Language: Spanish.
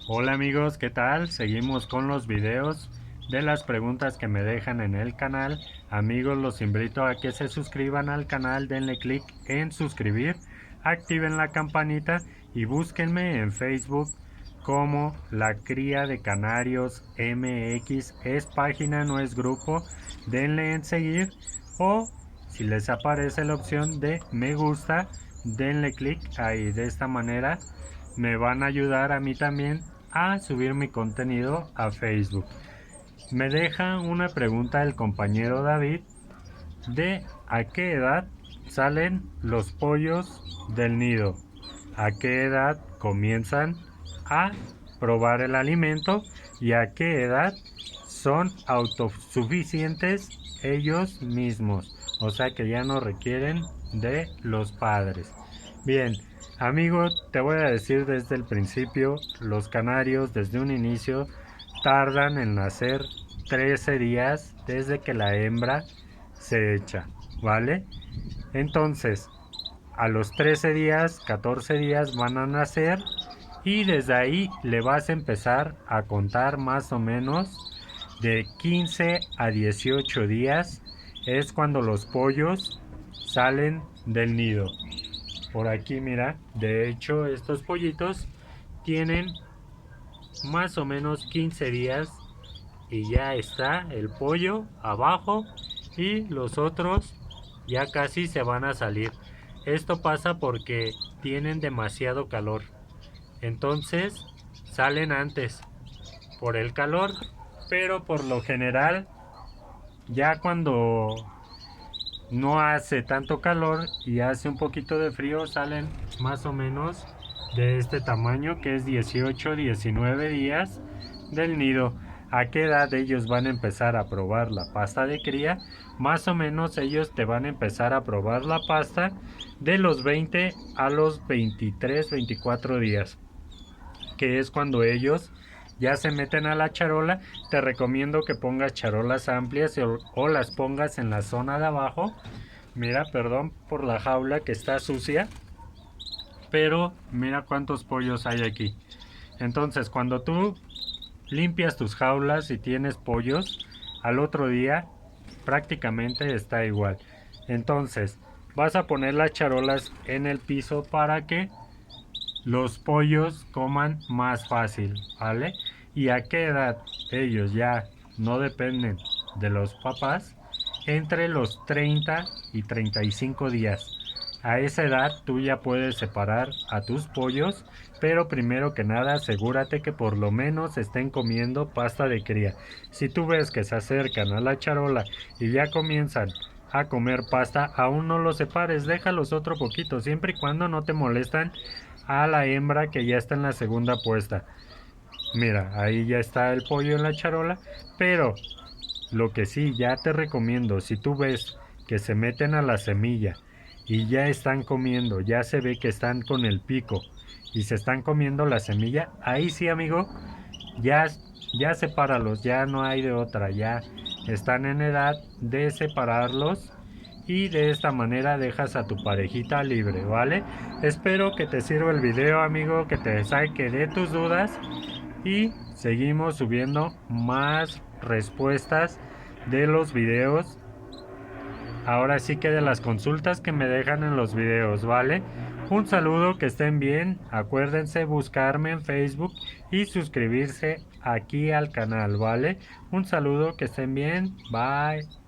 Hola amigos, ¿qué tal? Seguimos con los videos de las preguntas que me dejan en el canal. Amigos, los invito a que se suscriban al canal, denle clic en suscribir, activen la campanita y búsquenme en Facebook como La Cría de Canarios MX. Es página, no es grupo. Denle en seguir o si les aparece la opción de me gusta, denle clic ahí. De esta manera me van a ayudar a mí también a subir mi contenido a Facebook. Me deja una pregunta el compañero David de a qué edad salen los pollos del nido, a qué edad comienzan a probar el alimento y a qué edad son autosuficientes ellos mismos, o sea que ya no requieren de los padres. Bien, amigo, te voy a decir desde el principio, los canarios desde un inicio tardan en nacer 13 días desde que la hembra se echa, ¿vale? Entonces, a los 13 días, 14 días van a nacer y desde ahí le vas a empezar a contar más o menos de 15 a 18 días es cuando los pollos salen del nido. Por aquí mira, de hecho estos pollitos tienen más o menos 15 días y ya está el pollo abajo y los otros ya casi se van a salir. Esto pasa porque tienen demasiado calor. Entonces salen antes por el calor, pero por lo general ya cuando no hace tanto calor y hace un poquito de frío salen más o menos de este tamaño que es 18-19 días del nido. ¿A qué edad ellos van a empezar a probar la pasta de cría? Más o menos ellos te van a empezar a probar la pasta de los 20 a los 23-24 días, que es cuando ellos ya se meten a la charola. Te recomiendo que pongas charolas amplias o las pongas en la zona de abajo. Mira, perdón por la jaula que está sucia, pero mira cuántos pollos hay aquí. Entonces, cuando tú limpias tus jaulas y tienes pollos, al otro día prácticamente está igual. Entonces, vas a poner las charolas en el piso para que los pollos coman más fácil, ¿vale? ¿Y a qué edad ellos ya no dependen de los papás? Entre los 30 y 35 días. A esa edad tú ya puedes separar a tus pollos, pero primero que nada asegúrate que por lo menos estén comiendo pasta de cría. Si tú ves que se acercan a la charola y ya comienzan a comer pasta, aún no los separes, déjalos otro poquito, siempre y cuando no te molestan a la hembra que ya está en la segunda puesta. Mira, ahí ya está el pollo en la charola, pero lo que sí ya te recomiendo, si tú ves que se meten a la semilla y ya están comiendo, ya se ve que están con el pico y se están comiendo la semilla, ahí sí amigo, ya, ya sepáralos, ya no hay de otra, ya están en edad de separarlos y de esta manera dejas a tu parejita libre, ¿vale? Espero que te sirva el video, amigo, que te saque de tus dudas y seguimos subiendo más respuestas de los videos. Ahora sí que de las consultas que me dejan en los videos, ¿vale? Un saludo, que estén bien. Acuérdense buscarme en Facebook y suscribirse aquí al canal, ¿vale? Un saludo, que estén bien. Bye.